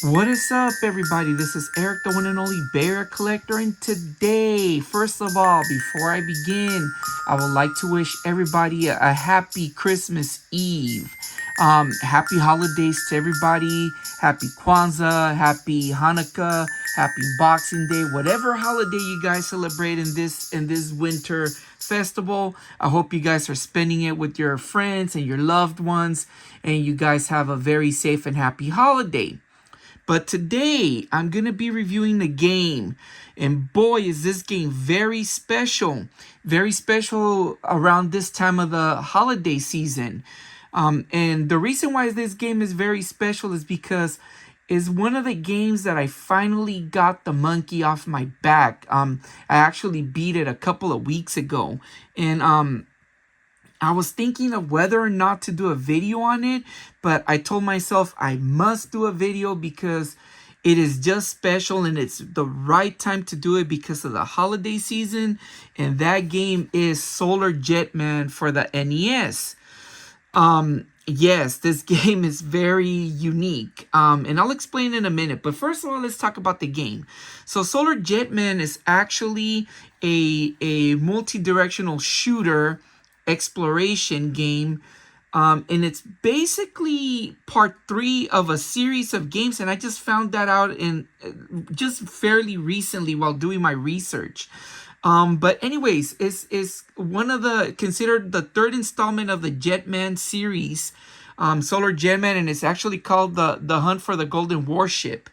What is up, everybody? This is Eric, the one and only Bear Collector, and today, first of all, before I begin, I would like to wish everybody a happy Christmas Eve. Happy holidays to everybody. Happy Kwanzaa, happy Hanukkah, happy Boxing Day, whatever holiday you guys celebrate in this winter festival. I hope you guys are spending it with your friends and your loved ones, and you guys have a very safe and happy holiday. But today, I'm going to be reviewing the game. And boy, is this game very special. Very special around this time of the holiday season. And the reason why this game is very special is because it's one of the games that I finally got the monkey off my back. I actually beat it a couple of weeks ago. And I was thinking of whether or not to do a video on it, but I told myself I must do a video because it is just special and it's the right time to do it because of the holiday season. And that game is Solar Jetman for the NES. Yes, this game is very unique. And I'll explain in a minute. But first of all, let's talk about the game. So Solar Jetman is actually a multi-directional shooter exploration game, and it's basically part 3 of a series of games, and I just found that out in just fairly recently while doing my research. But anyways, it's one of the considered the third installment of the Jetman series, Solar Jetman, and it's actually called the Hunt for the Golden Warship.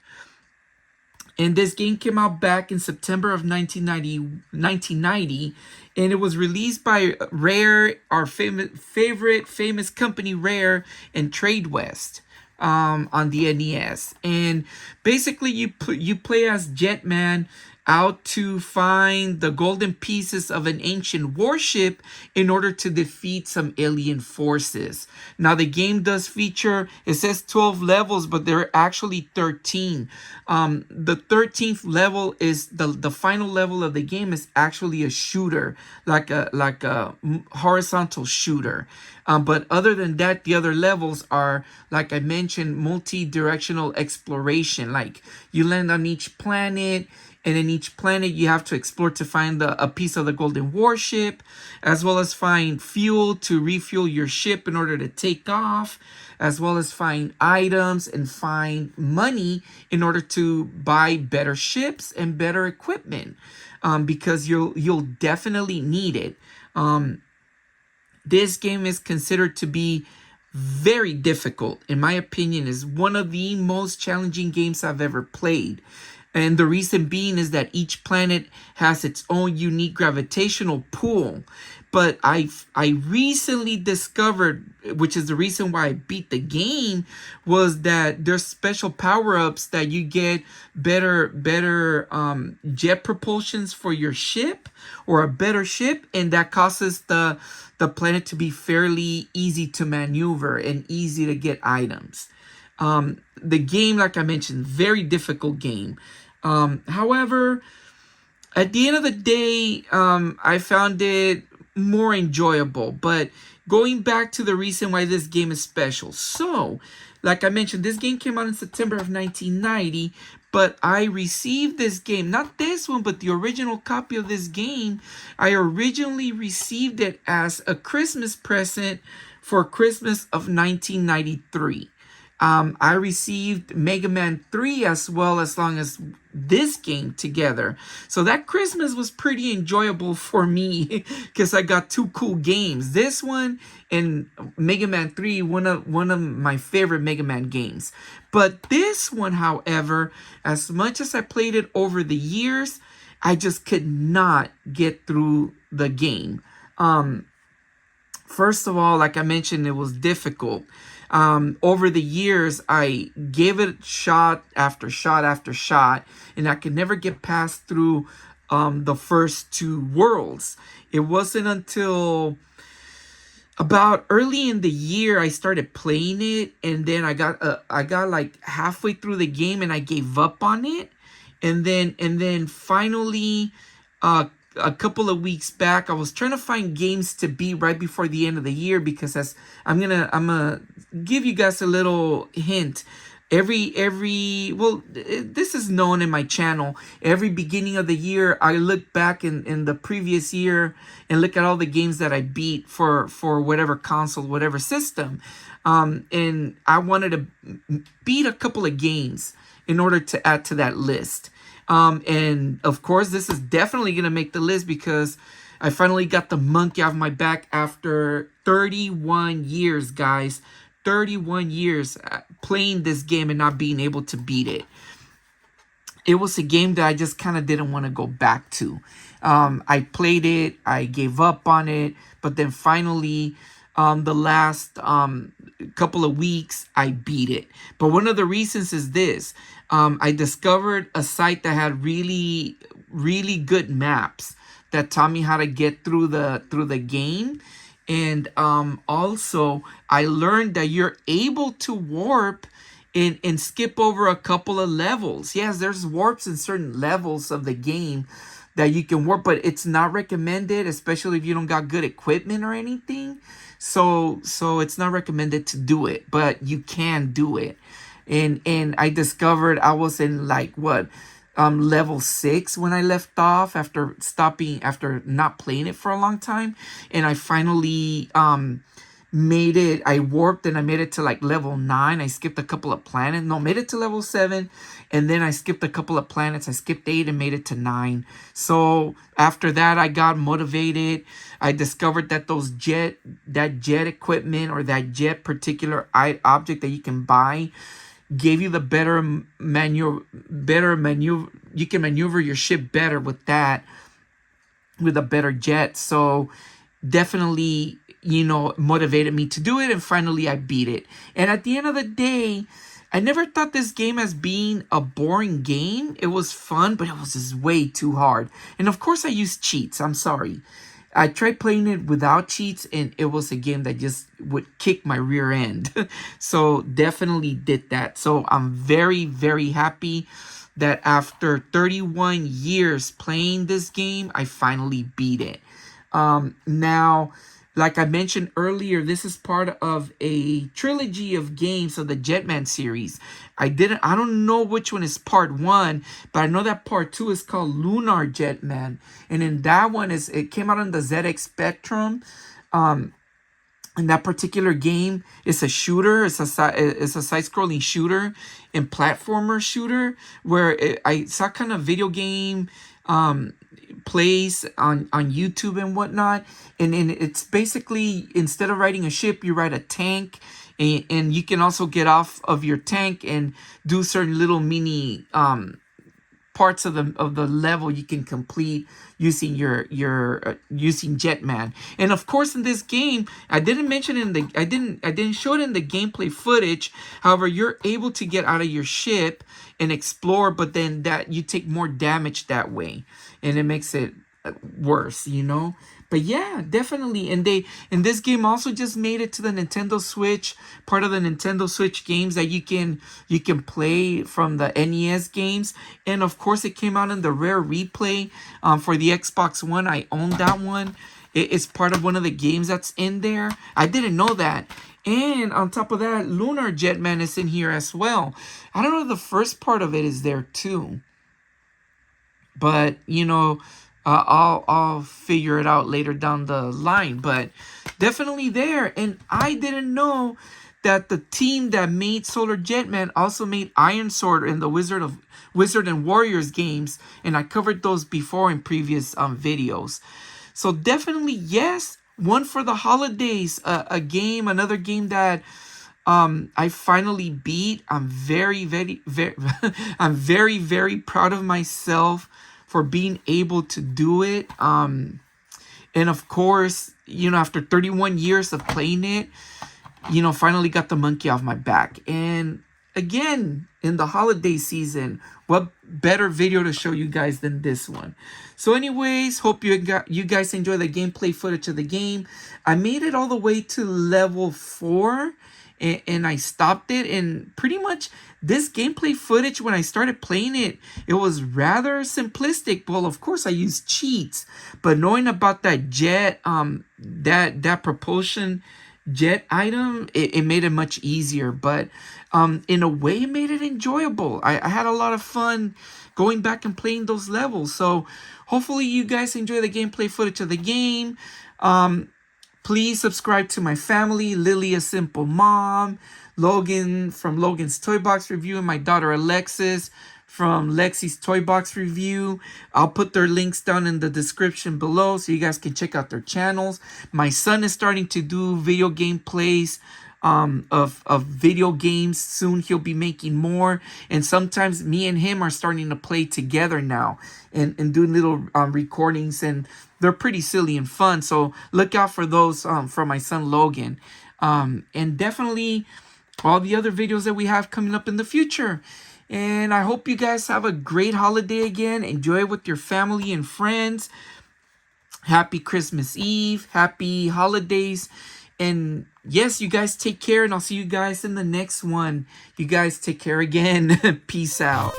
And this game came out back in September of 1990, and it was released by Rare, our famous company Rare, and Trade West on the NES. And basically, you play as Jetman out to find the golden pieces of an ancient warship in order to defeat some alien forces. Now, the game does feature, it says 12 levels, but there are actually 13. The 13th level is the final level of the game is actually a shooter, like a horizontal shooter. But other than that, the other levels are, like I mentioned, multi-directional exploration. Like you land on each planet, and in each planet, you have to explore to find a piece of the golden warship, as well as find fuel to refuel your ship in order to take off, as well as find items and find money in order to buy better ships and better equipment, because you'll definitely need it. This game is considered to be very difficult. In my opinion, is one of the most challenging games I've ever played. And the reason being is that each planet has its own unique gravitational pull. But I recently discovered, which is the reason why I beat the game, was that there's special power-ups that you get better jet propulsions for your ship, or a better ship, and that causes the planet to be fairly easy to maneuver and easy to get items. The game, like I mentioned, very difficult game. However, at the end of the day, I found it more enjoyable. But going back to the reason why this game is special. So, like I mentioned, this game came out in September of 1990, but I received this game, not this one, but the original copy of this game. I originally received it as a Christmas present for Christmas of 1993. I received Mega Man 3 as well, as long as this game together. So that Christmas was pretty enjoyable for me because I got 2 cool games. This one and Mega Man 3, one of my favorite Mega Man games. But this one, however, as much as I played it over the years, I just could not get through the game. First of all, like I mentioned, it was difficult. Over the years, I gave it shot after shot after shot, and I could never get past through the first 2 worlds. It wasn't until about early in the year I started playing it, and then I got like halfway through the game and I gave up on it, and then finally, a couple of weeks back, I was trying to find games to beat right before the end of the year, because as I'm gonna give you guys a little hint. this is known in my channel. Every beginning of the year, I look back in the previous year and look at all the games that I beat for whatever console, whatever system. And I wanted to beat a couple of games in order to add to that list. And of course, this is definitely going to make the list because I finally got the monkey off my back after 31 years, guys. 31 years playing this game and not being able to beat it. It was a game that I just kind of didn't want to go back to. I played it, I gave up on it, but then finally, the last couple of weeks, I beat it. But one of the reasons is this. I discovered a site that had really, really good maps that taught me how to get through the game. And also, I learned that you're able to warp and skip over a couple of levels. Yes, there's warps in certain levels of the game that you can warp, but it's not recommended, especially if you don't got good equipment or anything. So it's not recommended to do it, but you can do it. And I discovered I was in like level 6 when I left off after not playing it for a long time. And I finally made it. I warped and I made it to like level 9. I skipped a couple of planets. No, made it to level 7. And then I skipped a couple of planets. I skipped 8 and made it to 9. So after that, I got motivated. I discovered that that jet equipment or that jet particular object that you can buy gave you the better maneuver. You can maneuver your ship better with that, with a better jet. So definitely, motivated me to do it. And finally I beat it. And at the end of the day, I never thought this game as being a boring game. It was fun, but it was just way too hard. And of course I used cheats. I'm sorry. I tried playing it without cheats, and it was a game that just would kick my rear end. So definitely did that. So I'm very, very happy that after 31 years playing this game, I finally beat it. Now, like I mentioned earlier, this is part of a trilogy of games of the Jetman series. I don't know which one is part 1, but I know that part 2 is called Lunar Jetman. And in that one, it came out on the ZX Spectrum. And that particular game is a shooter. It's a side-scrolling shooter and platformer shooter where I saw kind of video game plays on YouTube and whatnot, and it's basically, instead of riding a ship, you ride a tank, and you can also get off of your tank and do certain little mini parts of the level you can complete using using Jetman. And of course, in this game, I didn't show it in the gameplay footage. However, you're able to get out of your ship and explore, but then that you take more damage that way, and it makes it worse, But yeah, definitely. And this game also just made it to the Nintendo Switch, part of the Nintendo Switch games that you can play from the NES games. And of course, it came out in the rare replay for the Xbox One. I own that one. It's part of one of the games that's in there. I didn't know that. And on top of that, Lunar Jetman is in here as well. I don't know if the first part of it is there too. But, I'll figure it out later down the line. But definitely there. And I didn't know that the team that made Solar Jetman also made Iron Sword in the Wizard and Warriors games. And I covered those before in previous videos. So definitely, yes, one for the holidays. Another game that I finally beat. I'm very, very, very, I'm very, very proud of myself for being able to do it. And of course, after 31 years of playing it, finally got the monkey off my back. And again, in the holiday season, what better video to show you guys than this one? So anyways, hope you guys enjoy the gameplay footage of the game. I made it all the way to level 4. And I stopped it, and pretty much this gameplay footage, when I started playing it, it was rather simplistic. Well, of course, I used cheats, but knowing about that jet, that propulsion jet item, it made it much easier, but in a way it made it enjoyable. I had a lot of fun going back and playing those levels. So hopefully you guys enjoy the gameplay footage of the game. Please subscribe to my family, Lily, a simple mom, Logan from Logan's Toy Box Review, and my daughter Alexis from Lexi's Toy Box Review. I'll put their links down in the description below so you guys can check out their channels. My son is starting to do video game plays of video games. Soon he'll be making more, and sometimes me and him are starting to play together now and doing little recordings, and they're pretty silly and fun. So look out for those from my son Logan, and definitely all the other videos that we have coming up in the future. And I hope you guys have a great holiday again. Enjoy it with your family and friends. Happy Christmas Eve. Happy holidays. And yes, you guys take care, and I'll see you guys in the next one. You guys take care again. Peace out.